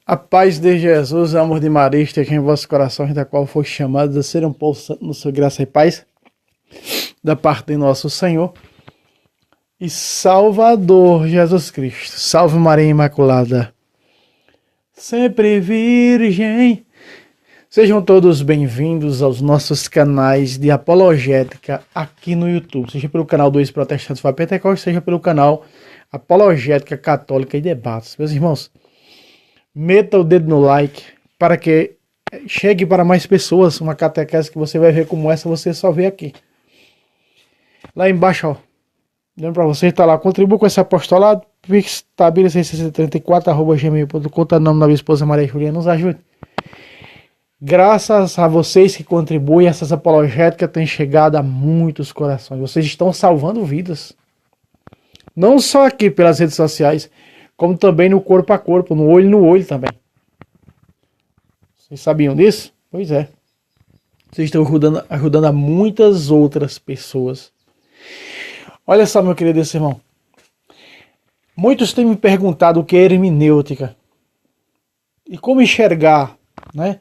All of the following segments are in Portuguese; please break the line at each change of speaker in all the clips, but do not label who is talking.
A paz de Jesus, o amor de Maria, esteja em vossos corações, da qual foi chamados a ser um povo santo no seu graça e paz, da parte de nosso Senhor e Salvador Jesus Cristo. Salve Maria Imaculada, sempre virgem. Sejam todos bem-vindos aos nossos canais de apologética aqui no YouTube, seja pelo canal Dois Protestantes Vai Pentecostes, seja pelo canal Apologética Católica e Debates. Meus irmãos, meta o dedo no like para que chegue para mais pessoas uma catequese que você vai ver como essa, você só vê aqui. Lá embaixo, ó, dando para você, está lá, contribua com esse apostolado, pixtabira634@gmail.com, tá no nome da minha esposa Maria Juliana, nos ajude. Graças a vocês que contribuem, essas apologéticas têm chegado a muitos corações. Vocês estão salvando vidas. Não só aqui pelas redes sociais, como também no corpo a corpo, no olho também. Vocês sabiam disso? Pois é. Vocês estão ajudando a muitas outras pessoas. Olha só, meu querido irmão. Muitos têm me perguntado o que é hermenêutica. E como enxergar, né?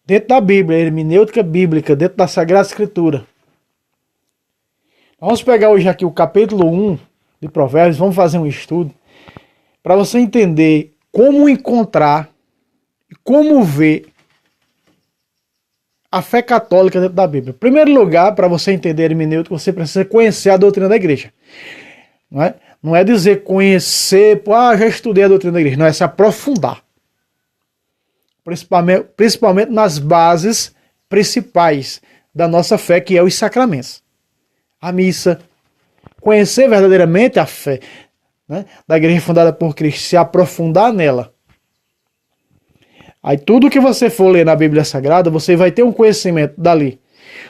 Dentro da Bíblia, hermenêutica bíblica, dentro da Sagrada Escritura. Vamos pegar hoje aqui o capítulo 1 de Provérbios, vamos fazer um estudo para você entender como encontrar e como ver a fé católica dentro da Bíblia. Em primeiro lugar, para você entender a hermenêutica, você precisa conhecer a doutrina da igreja. Não é dizer conhecer, já estudei a doutrina da igreja. Não, é se aprofundar. Principalmente nas bases principais da nossa fé, que é os sacramentos. A missa. Conhecer verdadeiramente a fé, né, da igreja fundada por Cristo, se aprofundar nela. Aí tudo que você for ler na Bíblia Sagrada, você vai ter um conhecimento dali.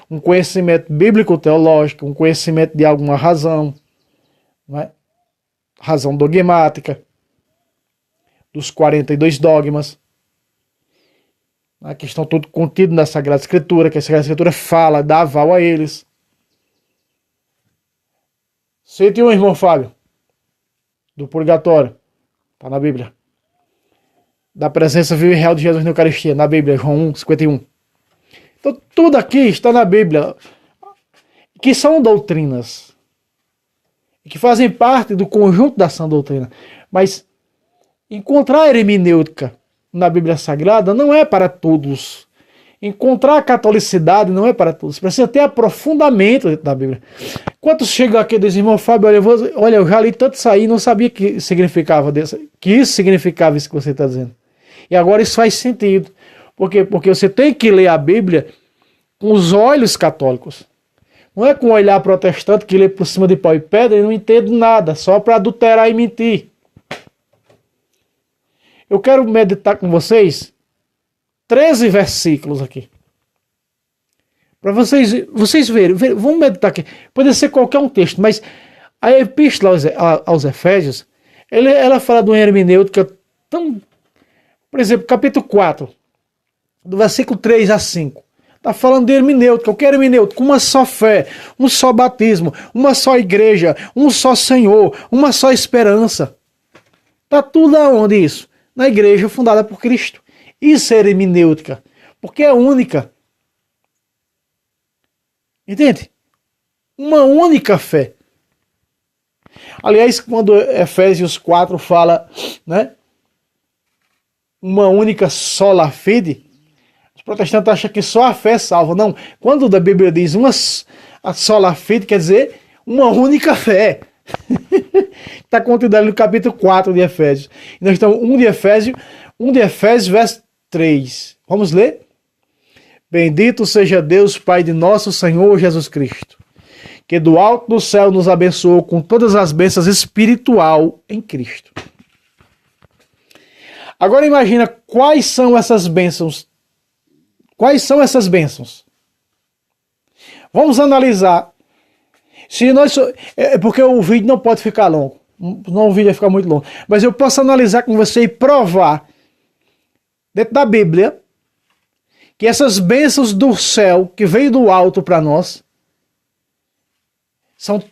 Um conhecimento bíblico-teológico, um conhecimento de alguma razão, né, razão dogmática, dos 42 dogmas, né, que estão tudo contido na Sagrada Escritura, que a Sagrada Escritura fala, dá aval a eles. Cite um, irmão Fábio, do purgatório, está na Bíblia. Da presença viva e real de Jesus na Eucaristia, na Bíblia, João 1:51. Então, tudo aqui está na Bíblia, que são doutrinas, que fazem parte do conjunto da sã doutrina. Mas encontrar a hermenêutica na Bíblia Sagrada não é para todos. Encontrar a catolicidade não é para todos. Precisa ter aprofundamento dentro da Bíblia. Quantos chegam aqui e dizem, irmão Fábio, olha, eu já li tanto isso aí, não sabia que significava que isso significava isso que você está dizendo. E agora isso faz sentido. Por quê? Porque você tem que ler a Bíblia com os olhos católicos. Não é com o olhar protestante que lê por cima de pau e pedra e não entende nada, só para adulterar e mentir. Eu quero meditar com vocês 13 versículos aqui. Para vocês verem, vamos meditar aqui. Pode ser qualquer um texto, mas a epístola aos Efésios, ela fala de uma hermenêutica tão... Por exemplo, capítulo 4, do versículo 3 a 5. Está falando de hermenêutica. O que é hermenêutica? Uma só fé, um só batismo, uma só igreja, um só Senhor, uma só esperança. Está tudo aonde isso? Na igreja fundada por Cristo. Isso é hermenêutica, porque é única. Entende? Uma única fé. Aliás, quando Efésios 4 fala, né, uma única sola fide, os protestantes acham que só a fé salva. Não, quando a Bíblia diz a sola fide, quer dizer uma única fé. Está contido ali no capítulo 4 de Efésios. E nós estamos 1 de Efésios, verso 3. Vamos ler? Bendito seja Deus, Pai de nosso Senhor Jesus Cristo, que do alto do céu nos abençoou com todas as bênçãos espiritual em Cristo. Agora imagina quais são essas bênçãos. Quais são essas bênçãos? Vamos analisar. Porque o vídeo não pode ficar longo. Não, o vídeo vai ficar muito longo. Mas eu posso analisar com você e provar dentro da Bíblia que essas bênçãos do céu que veio do alto para nós são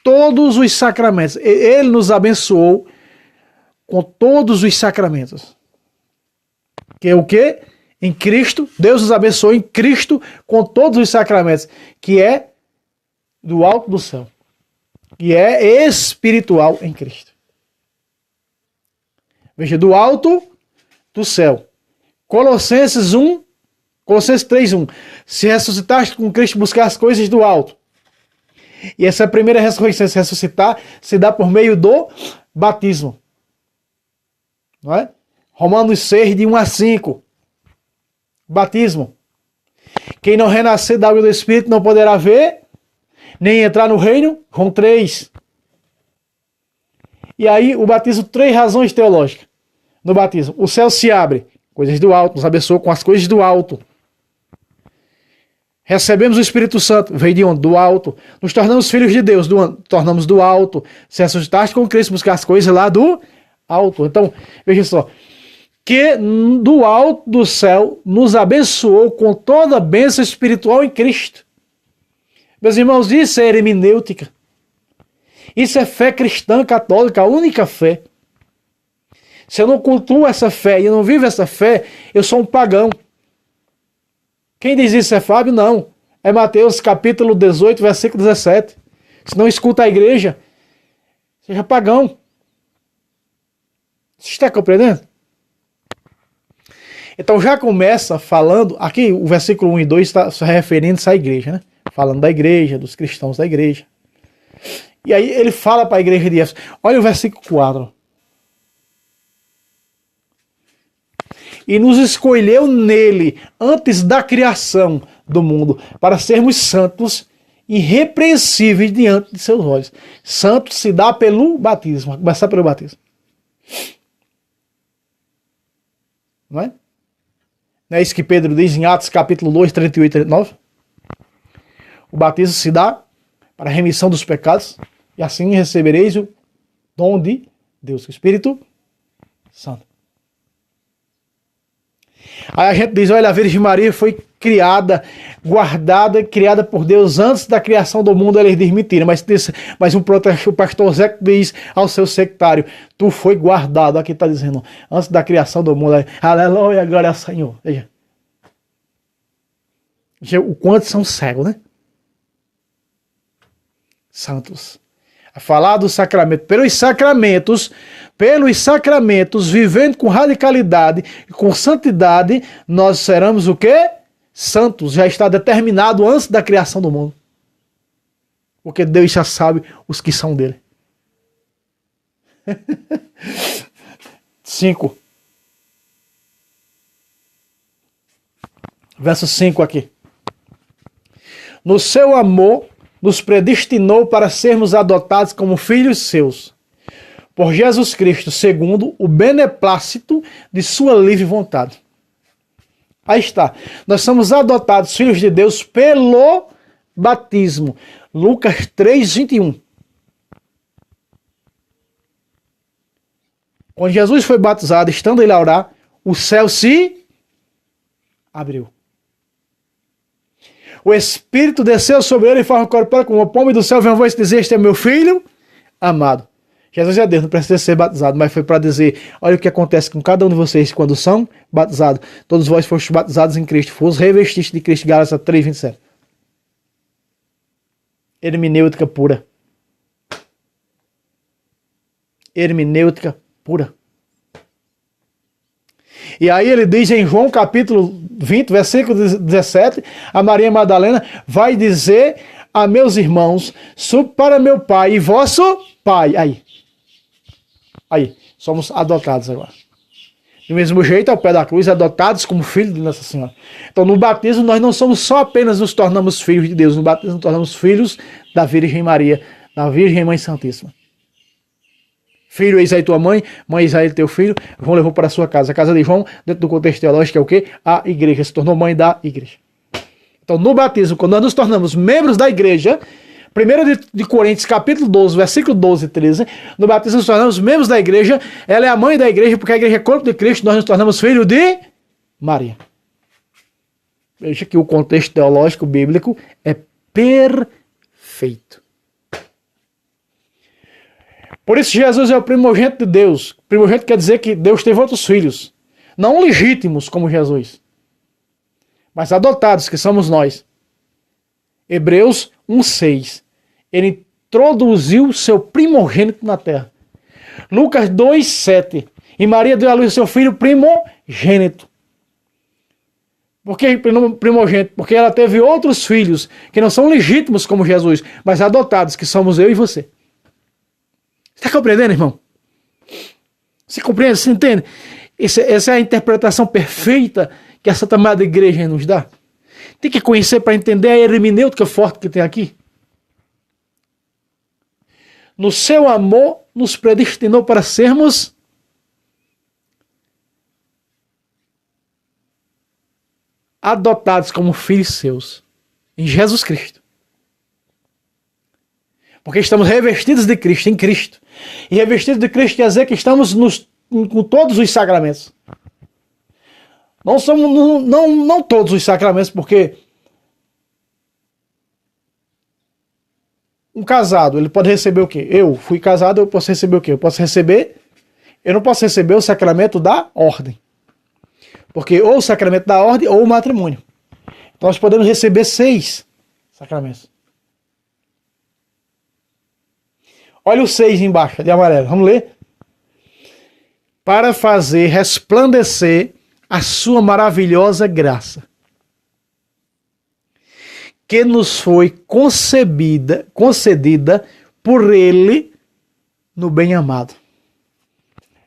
todos os sacramentos. Ele nos abençoou com todos os sacramentos. Que é o quê? Em Cristo, Deus nos abençoou em Cristo com todos os sacramentos, que é do alto do céu, que é espiritual em Cristo. Veja, do alto do céu. Colossenses 3:1. Se ressuscitaste com Cristo, buscar as coisas do alto. E essa primeira ressurreição, se ressuscitar, se dá por meio do batismo. Não é? Romanos 6, de 1 a 5. Batismo. Quem não renascer da água do Espírito não poderá ver, nem entrar no reino. João 3. E aí o batismo, 3 razões teológicas. No batismo, o céu se abre, coisas do alto, nos abençoa com as coisas do alto. Recebemos o Espírito Santo, veio de onde? Do alto. Nos tornamos filhos de Deus, tornamos do alto. Se ressuscitaste com Cristo, buscar as coisas lá do alto. Então, veja só, que do alto do céu nos abençoou com toda a bênção espiritual em Cristo. Meus irmãos, isso é hermenêutica. Isso é fé cristã católica, a única fé. Se eu não cultuo essa fé e eu não vivo essa fé, eu sou um pagão. Quem diz isso é Fábio? Não. É Mateus capítulo 18, versículo 17. Se não escuta a igreja, seja pagão. Você está compreendendo? Então já começa falando, aqui o versículo 1 e 2 está se referindo-se à igreja, né? Falando da igreja, dos cristãos da igreja. E aí ele fala para a igreja de Éfeso. Olha o versículo 4. E nos escolheu nele, antes da criação do mundo, para sermos santos e irrepreensíveis diante de seus olhos. Santo se dá pelo batismo. Vai começar pelo batismo. Não é? Não é isso que Pedro diz em Atos capítulo 2, 38 e 39? O batismo se dá para a remissão dos pecados, e assim recebereis o dom de Deus, o Espírito Santo. Aí a gente diz, olha, a Virgem Maria foi criada, guardada, criada por Deus antes da criação do mundo. Eles diz mentira, mas o pastor Zé diz ao seu sectário, tu foi guardado, aqui está dizendo, antes da criação do mundo. Aleluia, glória ao Senhor. Veja o quanto são cegos, né? Santos. A falar do sacramento, pelos sacramentos, vivendo com radicalidade e com santidade, nós seremos o quê? Santos. Já está determinado antes da criação do mundo. Porque Deus já sabe os que são dele. 5. Verso 5 aqui. No seu amor, nos predestinou para sermos adotados como filhos seus, por Jesus Cristo, segundo o beneplácito de sua livre vontade. Aí está. Nós somos adotados filhos de Deus pelo batismo. Lucas 3, 21. Quando Jesus foi batizado, estando ele a orar, o céu se abriu. O Espírito desceu sobre ele em forma corpórea como uma pomba do céu, veio uma voz dizer, este é meu filho amado. Jesus é Deus, não precisa ser batizado, mas foi para dizer, olha o que acontece com cada um de vocês quando são batizados. Todos vós fostes batizados em Cristo, fostes revestistes de Cristo, Gálatas 3, 27. Hermenêutica pura. Hermenêutica pura. E aí ele diz em João capítulo 20, versículo 17, a Maria Madalena vai dizer a meus irmãos, subo para meu pai e vosso pai. Aí, somos adotados agora. Do mesmo jeito, ao pé da cruz, adotados como filhos de Nossa Senhora. Então, no batismo, nós não somos só apenas nos tornamos filhos de Deus, no batismo nos tornamos filhos da Virgem Maria, da Virgem Mãe Santíssima. Filho, eis aí tua mãe, mãe, eis aí teu filho, João levou para a sua casa. A casa de João, dentro do contexto teológico, é o quê? A igreja, se tornou mãe da igreja. Então, no batismo, quando nós nos tornamos membros da igreja, 1 de Coríntios, capítulo 12, versículo 12 e 13, no batismo nos tornamos membros da igreja, ela é a mãe da igreja, porque a igreja é corpo de Cristo, nós nos tornamos filhos de Maria. Veja que o contexto teológico bíblico é perfeito. Por isso Jesus é o primogênito de Deus. Primogênito quer dizer que Deus teve outros filhos. Não legítimos como Jesus, mas adotados, que somos nós. Hebreus 1,6. Ele introduziu seu primogênito na terra. Lucas 2,7. E Maria deu à luz seu filho primogênito. Por que primogênito? Porque ela teve outros filhos que não são legítimos como Jesus, mas adotados, que somos eu e você. Está compreendendo, irmão? Você compreende? Você entende? Essa é a interpretação perfeita que a Santa Madre Igreja nos dá. Tem que conhecer para entender a hermenêutica forte que tem aqui. No seu amor, nos predestinou para sermos adotados como filhos seus em Jesus Cristo. Porque estamos revestidos de Cristo, em Cristo. E revestidos de Cristo quer dizer que estamos com todos os sacramentos. Não somos não todos os sacramentos, porque um casado, ele pode receber o quê? Eu fui casado, eu posso receber o quê? Eu não posso receber o sacramento da ordem. Porque ou o sacramento da ordem ou o matrimônio. Então nós podemos receber 6 sacramentos. Olha o 6 embaixo, de amarelo. Vamos ler? Para fazer resplandecer a sua maravilhosa graça, que nos foi concedida por Ele no bem-amado.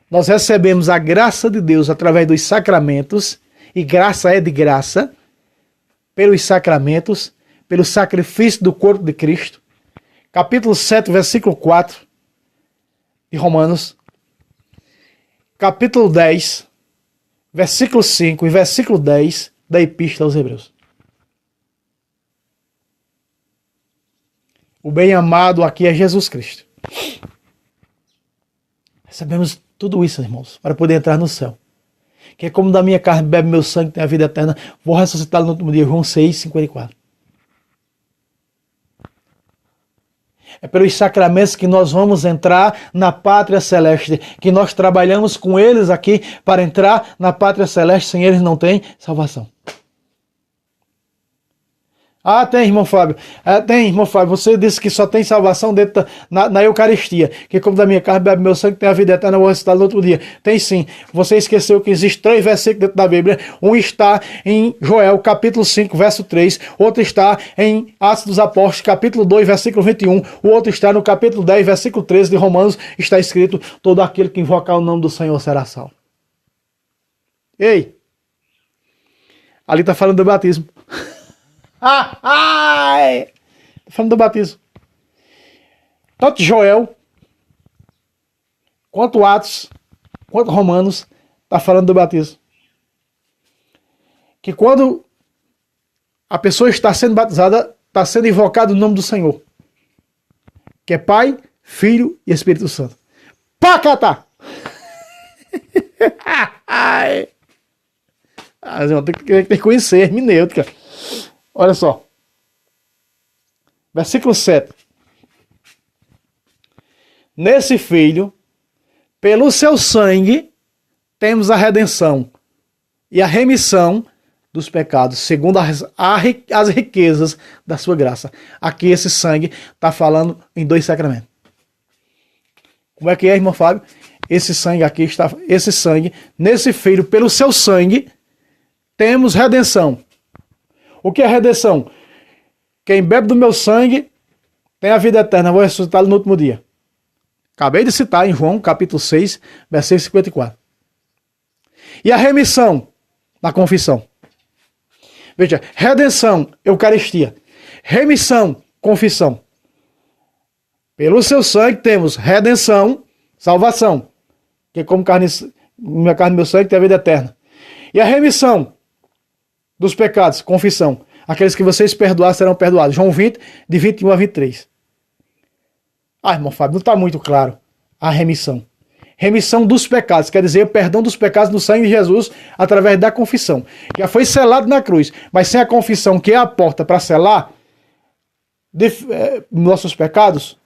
Nós recebemos a graça de Deus através dos sacramentos, e graça é de graça, pelos sacramentos, pelo sacrifício do corpo de Cristo. Capítulo 7, versículo 4 de Romanos. Capítulo 10, versículo 5 e versículo 10 da Epístola aos Hebreus. O bem-amado aqui é Jesus Cristo. Recebemos tudo isso, irmãos, para poder entrar no céu. Que é como da minha carne bebe meu sangue, tem a vida eterna, vou ressuscitar no último dia. João 6, 54. É pelos sacramentos que nós vamos entrar na pátria celeste, que nós trabalhamos com eles aqui para entrar na pátria celeste. Sem eles não tem salvação. Ah, tem, irmão Fábio. Tem, irmão Fábio. Você disse que só tem salvação dentro na Eucaristia. Que como da minha carne bebe meu sangue, tem a vida eterna, eu vou ressuscitar no outro dia. Tem sim. Você esqueceu que existe 3 versículos dentro da Bíblia. Um está em Joel, capítulo 5, verso 3. Outro está em Atos dos Apóstolos, capítulo 2, versículo 21. O outro está no capítulo 10, versículo 13 de Romanos. Está escrito: todo aquele que invocar o nome do Senhor será salvo. Ei! Ali está falando do batismo. Estou falando do batismo. Tanto Joel, quanto Atos, quanto Romanos, está falando do batismo. Que quando a pessoa está sendo batizada, está sendo invocado o nome do Senhor. Que é Pai, Filho e Espírito Santo. Pacatá! Tem que conhecer hermenêutica. Olha só. Versículo 7. Nesse Filho, pelo seu sangue, temos a redenção e a remissão dos pecados, segundo as riquezas da sua graça. Aqui esse sangue está falando em 2 sacramentos. Como é que é, irmão Fábio? Esse sangue aqui está, esse sangue, nesse Filho, pelo seu sangue, temos redenção. O que é redenção? Quem bebe do meu sangue tem a vida eterna, vou ressuscitar no último dia. Acabei de citar em João, capítulo 6, versículo 54. E a remissão na confissão. Veja, redenção, Eucaristia. Remissão, confissão. Pelo seu sangue temos redenção, salvação. Que como minha carne e meu sangue tem a vida eterna. E a remissão dos pecados, confissão. Aqueles que vocês perdoar serão perdoados. João 20, de 21 a 23. Ah, irmão Fábio, não está muito claro a remissão. Remissão dos pecados, quer dizer, perdão dos pecados no sangue de Jesus através da confissão. Já foi selado na cruz, mas sem a confissão, que é a porta para selar nossos pecados,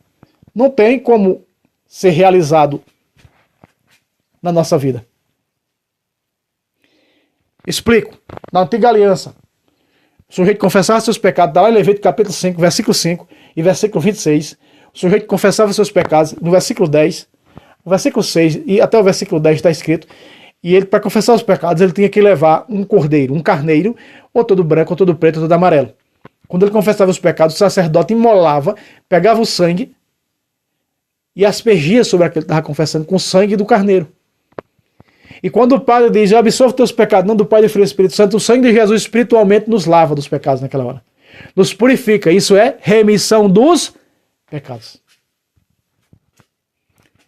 não tem como ser realizado na nossa vida. Explico. Na antiga aliança, o sujeito confessava seus pecados, está lá em Levítico capítulo 5, versículo 5 e versículo 26. O sujeito confessava seus pecados, no versículo 10, no versículo 6 e até o versículo 10 está escrito. E ele, para confessar os pecados, ele tinha que levar um cordeiro, um carneiro, ou todo branco, ou todo preto, ou todo amarelo. Quando ele confessava os pecados, o sacerdote imolava, pegava o sangue e aspergia sobre aquele que estava confessando com o sangue do carneiro. E quando o padre diz, eu absolvo teus pecados, não do Pai, do Filho e do Espírito Santo, o sangue de Jesus espiritualmente nos lava dos pecados naquela hora. Nos purifica. Isso é remissão dos pecados.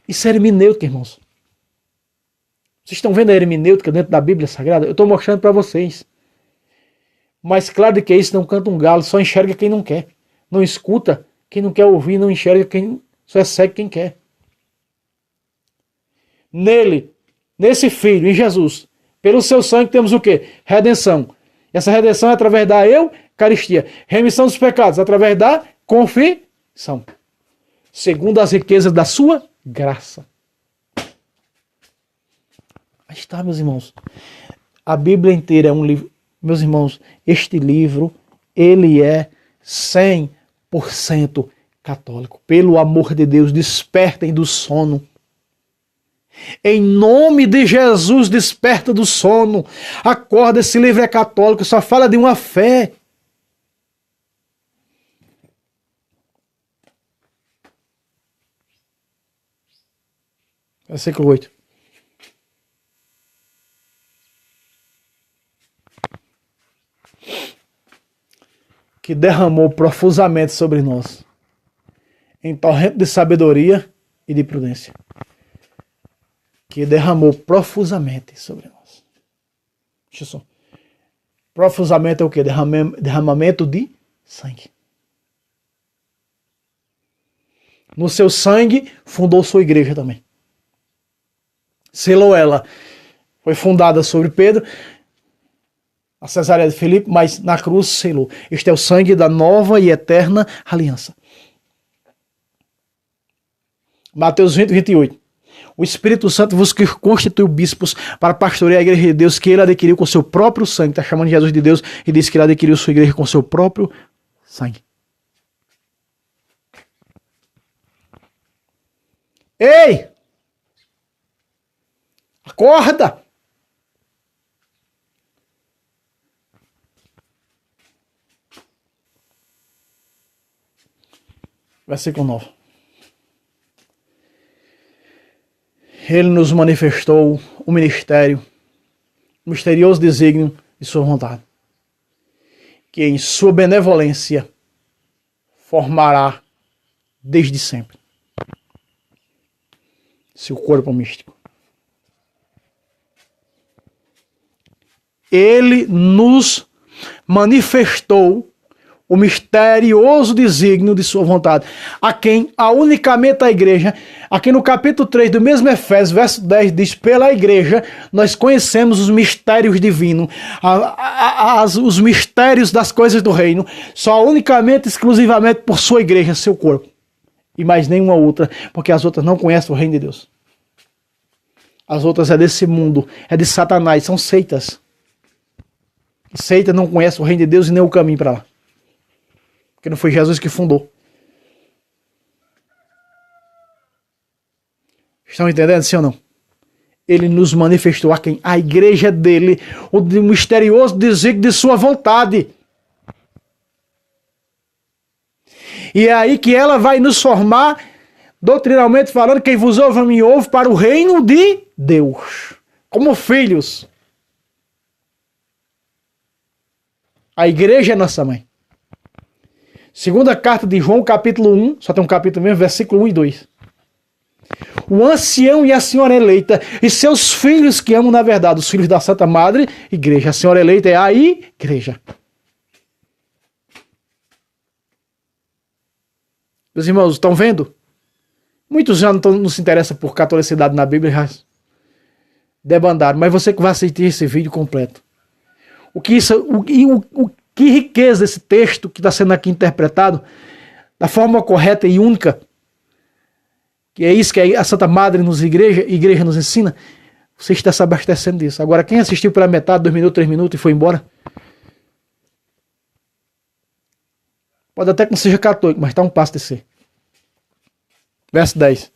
Isso é hermenêutica, irmãos. Vocês estão vendo a hermenêutica dentro da Bíblia Sagrada? Eu estou mostrando para vocês. Mas claro que isso não canta um galo, só enxerga quem não quer. Não escuta quem não quer ouvir, não enxerga quem só é cego quem quer. Nele, nesse Filho, em Jesus, pelo seu sangue temos o quê? Redenção. E essa redenção é através da Eucaristia. Remissão dos pecados, através da confissão. Segundo as riquezas da sua graça. Aí está, meus irmãos. A Bíblia inteira é um livro. Meus irmãos, este livro, ele é 100% católico. Pelo amor de Deus, despertem do sono. Em nome de Jesus, desperta do sono. Acorda, esse livro é católico, só fala de uma fé. Versículo 8. Que derramou profusamente sobre nós, em torrente de sabedoria e de prudência. Que derramou profusamente sobre nós. Deixa eu só. Profusamente é o quê? Derramamento de sangue. No seu sangue fundou sua igreja também. Selou ela. Foi fundada sobre Pedro, a Cesareia de Filipe, mas na cruz selou. Este é o sangue da nova e eterna aliança. Mateus 20, 28. O Espírito Santo vos constituiu bispos para pastorear a igreja de Deus que ele adquiriu com seu próprio sangue. Está chamando Jesus de Deus e diz que ele adquiriu sua igreja com seu próprio sangue. Ei! Acorda! Versículo 9. Ele nos manifestou o ministério, o misterioso desígnio de sua vontade, que em sua benevolência formará desde sempre seu corpo místico. Ele nos manifestou o misterioso desígnio de sua vontade, a quem a unicamente a igreja, a quem no capítulo 3 do mesmo Efésios, verso 10, diz, pela igreja nós conhecemos os mistérios divinos, os mistérios das coisas do reino, só unicamente, exclusivamente por sua igreja, seu corpo, e mais nenhuma outra, porque as outras não conhecem o reino de Deus. As outras é desse mundo, é de Satanás, são seitas. Seita não conhece o reino de Deus e nem o caminho para lá. Porque não foi Jesus que fundou. Estão entendendo, sim ou não? Ele nos manifestou a quem? A igreja dele, o misterioso desígnio de sua vontade. E é aí que ela vai nos formar, doutrinalmente falando, quem vos ouve, me ouve, para o reino de Deus. Como filhos. A igreja é nossa mãe. Segunda carta de João, capítulo 1, só tem um capítulo mesmo, versículo 1 e 2. O ancião e a senhora eleita e seus filhos que amam na verdade, os filhos da Santa Madre Igreja. A senhora eleita é a igreja. Meus irmãos, estão vendo? Muitos já não se interessam por catolicidade na Bíblia, já debandaram, mas você que vai assistir esse vídeo completo. Que riqueza esse texto que está sendo aqui interpretado da forma correta e única, que é isso que a Santa Madre igreja nos ensina, você está se abastecendo disso. Agora, quem assistiu pela metade, 2 minutos, 3 minutos e foi embora, pode até que não seja católico, mas está um passo de ser. Verso 10.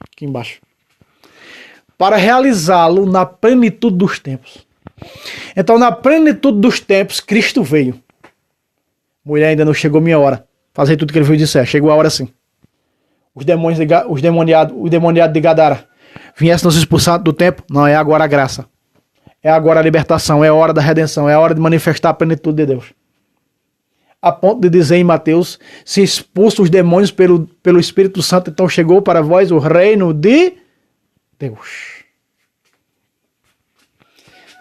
Aqui embaixo. Para realizá-lo na plenitude dos tempos. Então, na plenitude dos tempos, Cristo veio. Mulher, ainda não chegou minha hora. Fazer tudo que ele veio disser. Chegou a hora sim. Os demoniados de Gadara viessem nos expulsar do templo. Não, é agora a graça. É agora a libertação. É a hora da redenção. É a hora de manifestar a plenitude de Deus. A ponto de dizer em Mateus, se expulsam os demônios pelo Espírito Santo, então chegou para vós o reino de Deus.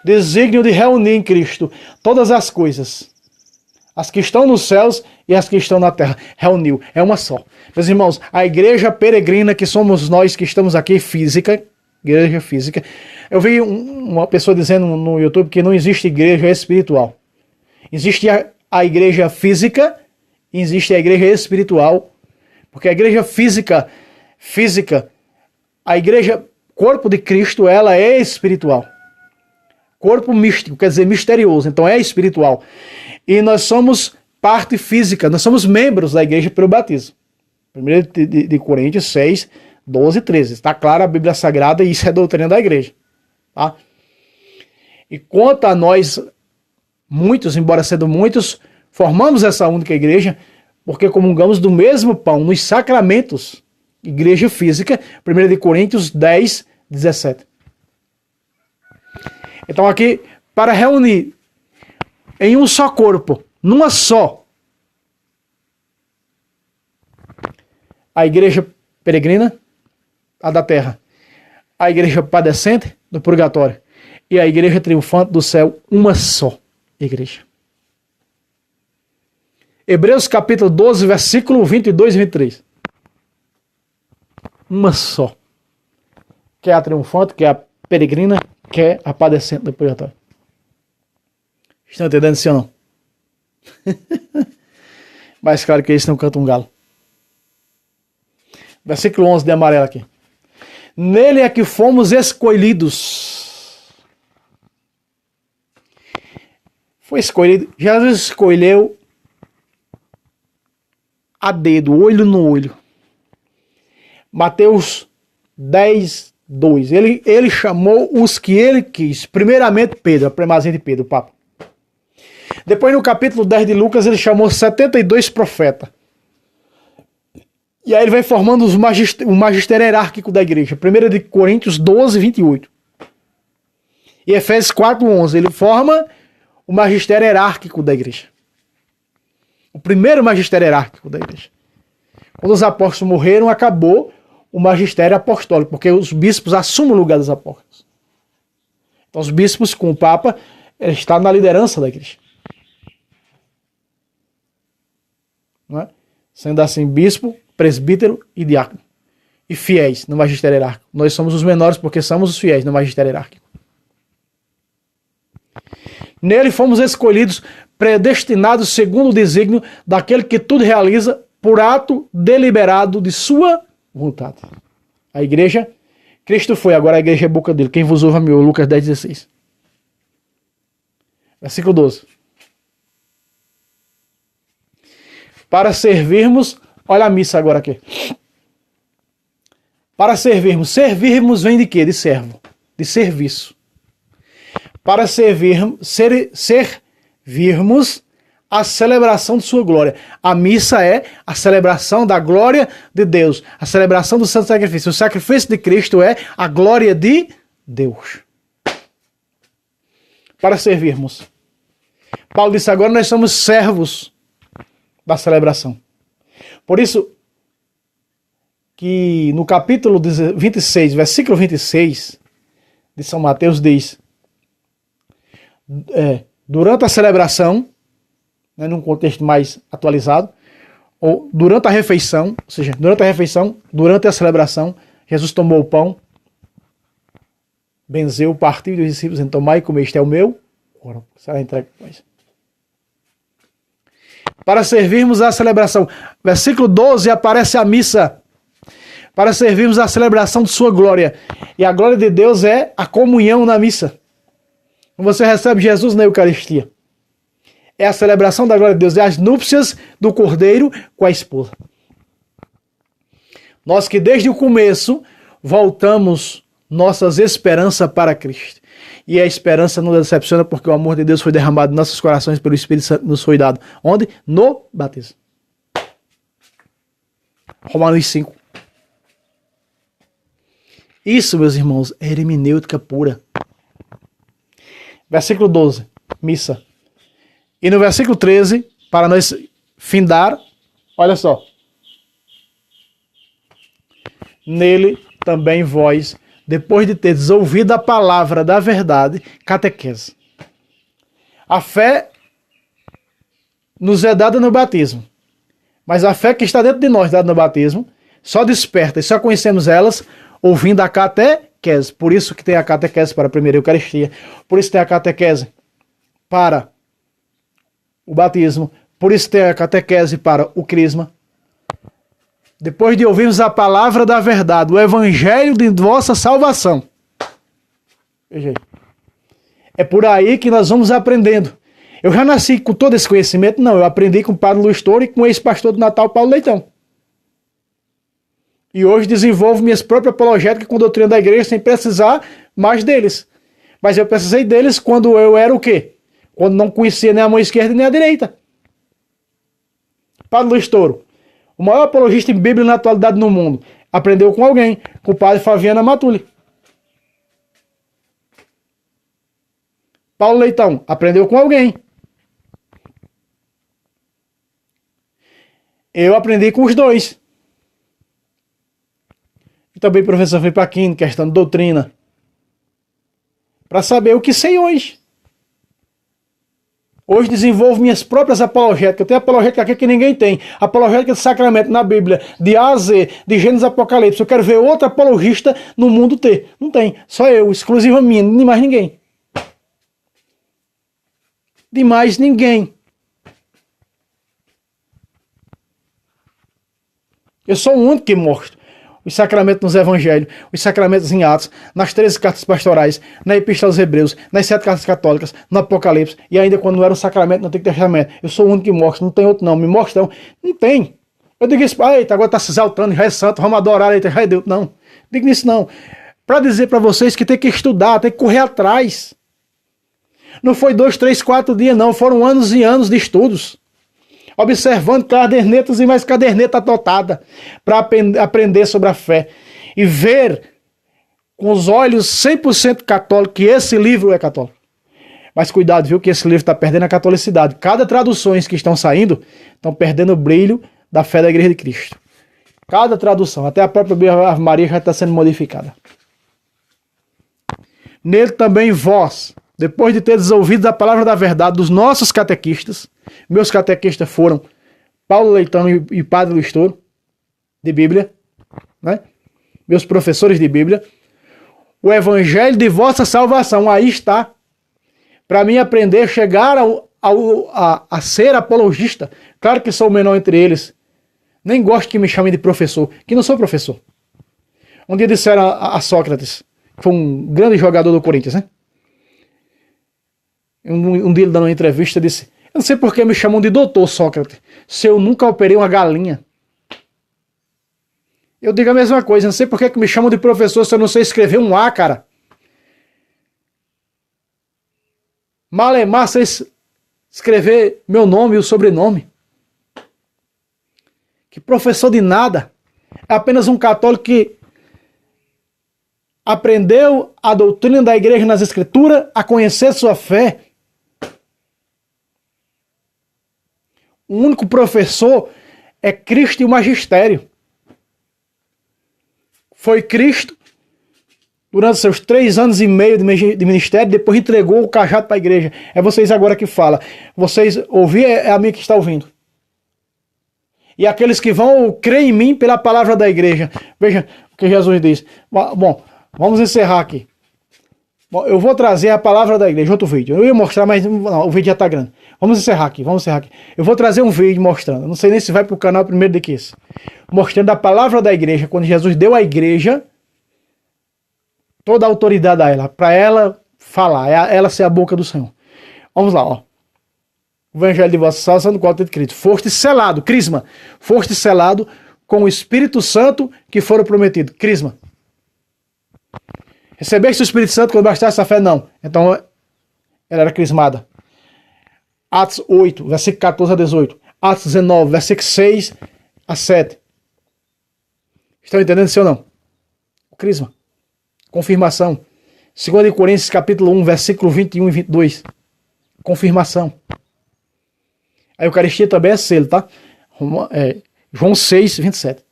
Desígnio de reunir em Cristo todas as coisas, as que estão nos céus e as que estão na terra. Reuniu, é uma só. Meus irmãos, a igreja peregrina que somos nós que estamos aqui, física, igreja física. Eu vi uma pessoa dizendo no YouTube que não existe igreja espiritual. Existe a igreja física e existe a igreja espiritual. Porque a igreja física, a igreja corpo de Cristo, ela é espiritual. Corpo místico, quer dizer misterioso, então é espiritual. E nós somos parte física, nós somos membros da igreja pelo batismo. 1 de Coríntios 6, 12 e 13. Está clara a Bíblia Sagrada e isso é a doutrina da igreja. Tá? E quanto a nós, muitos, embora sendo muitos, formamos essa única igreja porque comungamos do mesmo pão nos sacramentos. Igreja física, 1 de Coríntios 10, 17. Então aqui, para reunir em um só corpo, numa só, a igreja peregrina, a da terra, a igreja padecente do purgatório e a igreja triunfante do céu, uma só igreja. Hebreus capítulo 12, versículo 22 e 23. Uma só. Que é a triunfante, que é a peregrina, que é a padecente do purgatório. Estão entendendo sim ou não? Mais claro que isso não canta um galo. Versículo 11 de amarelo aqui. Nele é que fomos escolhidos. Foi escolhido. Jesus escolheu a dedo, olho no olho. Mateus 10, 2. Ele chamou os que ele quis. Primeiramente Pedro, a primazia de Pedro, o Papa. Depois no capítulo 10 de Lucas ele chamou 72 profetas. E aí ele vai formando o magistério hierárquico da igreja. 1 de Coríntios 12, 28. E Efésios 4, 11. Ele forma o magistério hierárquico da igreja. O primeiro magistério hierárquico da igreja. Quando os apóstolos morreram, acabou o magistério apostólico, porque os bispos assumem o lugar dos apóstolos. Então os bispos com o Papa estão na liderança da igreja. Não é? Sendo assim, bispo, presbítero e diácono. E fiéis no magistério hierárquico. Nós somos os menores porque somos os fiéis no magistério hierárquico. Nele fomos escolhidos, predestinados segundo o desígnio daquele que tudo realiza por ato deliberado de sua vontade. A igreja, Cristo foi, agora a igreja é boca dele. Quem vos ouve a mim, Lucas 10, 16. Versículo 12. Para servirmos, olha a missa agora aqui. Para servirmos vem de quê? De servo, de serviço. Para servirmos a celebração de sua glória. A missa é a celebração da glória de Deus, a celebração do santo sacrifício. O sacrifício de Cristo é a glória de Deus. Para servirmos. Paulo disse agora nós somos servos da celebração. Por isso que no capítulo 26, versículo 26 de São Mateus diz, durante a celebração, né, num contexto mais atualizado, ou durante a refeição, ou seja, durante a celebração, Jesus tomou o pão, benzeu, partiu dos discípulos, então tomai e comei, este é o meu corpo, será entregue para nós. Para servirmos a celebração. Versículo 12 aparece a missa. para servirmos a celebração de sua glória. E a glória de Deus é a comunhão na missa. Você recebe Jesus na Eucaristia. É a celebração da glória de Deus, é as núpcias do Cordeiro com a esposa. Nós que desde o começo voltamos nossas esperanças para Cristo. E a esperança não decepciona porque o amor de Deus foi derramado em nossos corações pelo Espírito Santo nos foi dado. Onde? No batismo. Romanos 5. Isso, meus irmãos, é hermenêutica pura. Versículo 12, missa. E no versículo 13, para nós findar, olha só. Nele também vós, depois de teres ouvido a palavra da verdade, catequese. A fé nos é dada no batismo. Mas a fé que está dentro de nós, dada no batismo, só desperta e só conhecemos elas ouvindo a catequese. Por isso que tem a catequese para a primeira Eucaristia. Por isso tem a catequese para o batismo. Por isso tem a catequese para o crisma. Depois de ouvirmos a palavra da verdade, o evangelho de vossa salvação. Veja aí. É por aí que nós vamos aprendendo. Eu já nasci com todo esse conhecimento? Não, eu aprendi com o padre Luiz Toro e com o ex-pastor do Natal, Paulo Leitão. E hoje desenvolvo minhas próprias apologéticas com a doutrina da igreja sem precisar mais deles. Mas eu precisei deles quando eu era o quê? Quando não conhecia nem a mão esquerda nem a direita. Padre Luiz Toro, o maior apologista em Bíblia na atualidade no mundo, aprendeu com alguém, com o padre Fabiano Amatulli. Paulo Leitão, aprendeu com alguém. Eu aprendi com os dois. E também o professor Felipe Aquino, questão de doutrina. Para saber o que sei hoje. Hoje desenvolvo minhas próprias apologéticas. Eu tenho apologética aqui que ninguém tem. Apologética de sacramento na Bíblia, de A a Z, de Gênesis Apocalipse. Eu quero ver outro apologista no mundo ter. Não tem. Só eu, exclusiva minha, nem mais ninguém. De mais ninguém. Eu sou o único que mostro os sacramentos nos evangelhos, os sacramentos em Atos, nas 13 cartas pastorais, na Epístola aos Hebreus, nas 7 cartas católicas, no Apocalipse, e ainda quando não era um sacramento no Antigo Testamento. Eu sou o único que mostro, não tem outro não. Me mostram, não tem. Eu digo isso, eita, agora está se exaltando, já é santo, vamos adorar, eita, já é Deus. Não, digo nisso não. Para dizer para vocês que tem que estudar, tem que correr atrás. Não foi 2, 3, 4 dias não, foram anos e anos de estudos. Observando cadernetas e mais caderneta anotada para aprender sobre a fé. E ver com os olhos 100% católicos que esse livro é católico. Mas cuidado, viu, que esse livro está perdendo a catolicidade. Cada traduções que estão saindo estão perdendo o brilho da fé da Igreja de Cristo. Cada tradução, até a própria Ave Maria já está sendo modificada. Nele também vós, depois de teres ouvido a palavra da verdade dos nossos catequistas, meus catequistas foram Paulo Leitão e Padre Luiz Toro, de Bíblia, né? Meus professores de Bíblia, o evangelho de vossa salvação, aí está, para mim aprender, chegar a ser apologista. Claro que sou o menor entre eles, nem gosto que me chamem de professor, que não sou professor. Um dia disseram a Sócrates, que foi um grande jogador do Corinthians, né? Um dia ele dando uma entrevista disse: eu não sei por que me chamam de doutor Sócrates, se eu nunca operei uma galinha. Eu digo a mesma coisa, não sei por que me chamam de professor se eu não sei escrever um A, cara. Malemar sei escrever meu nome e o sobrenome. Que professor de nada. É apenas um católico que aprendeu a doutrina da igreja nas escrituras, a conhecer sua fé. O único professor é Cristo e o magistério. Foi Cristo, durante seus 3 anos e meio de ministério, depois entregou o cajado para a igreja. É vocês agora que falam. Vocês ouvir é a mim que está ouvindo. E aqueles que vão crer em mim pela palavra da igreja. Veja o que Jesus diz. Bom, vamos encerrar aqui. Bom, eu vou trazer a palavra da igreja, outro vídeo. Eu ia mostrar, mas não, o vídeo já está grande. Vamos encerrar aqui. Eu vou trazer um vídeo mostrando. Não sei nem se vai para o canal primeiro do que esse. Mostrando a palavra da igreja, quando Jesus deu à igreja toda a autoridade a ela, para ela falar, ela ser a boca do Senhor. Vamos lá, ó. O Evangelho de vossa salvação, no qual tem escrito: foste selado, crisma, foste selado com o Espírito Santo que fora prometido. Crisma. Recebeste o Espírito Santo quando bastasse a fé? Não. Então, ela era crismada. Atos 8, versículo 14 a 18. Atos 19, versículo 6 a 7. Estão entendendo isso ou não? O crisma. Confirmação. 2 Coríntios capítulo 1, versículo 21 e 22. Confirmação. A Eucaristia também é selo, tá? João 6, 27.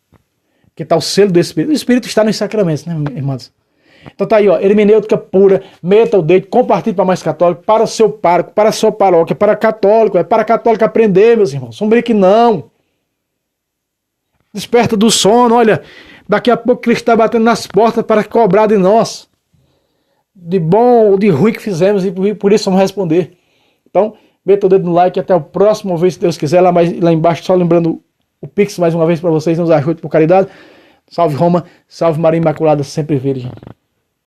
Que está o selo do Espírito. O Espírito está nos sacramentos, né, irmãos? Então tá aí, ó, hermenêutica pura, meta o dedo, compartilhe para mais católico, para o seu pároco, para a sua paróquia, para católico, é para católico aprender, meus irmãos, sombrio que não. Desperta do sono, olha, daqui a pouco Cristo está batendo nas portas para cobrar de nós, de bom ou de ruim que fizemos, e por isso vamos responder. Então, meta o dedo no like, até o próximo vez, se Deus quiser, lá embaixo, só lembrando o Pix mais uma vez para vocês, nos ajude por caridade. Salve Roma, salve Maria Imaculada, sempre virgem.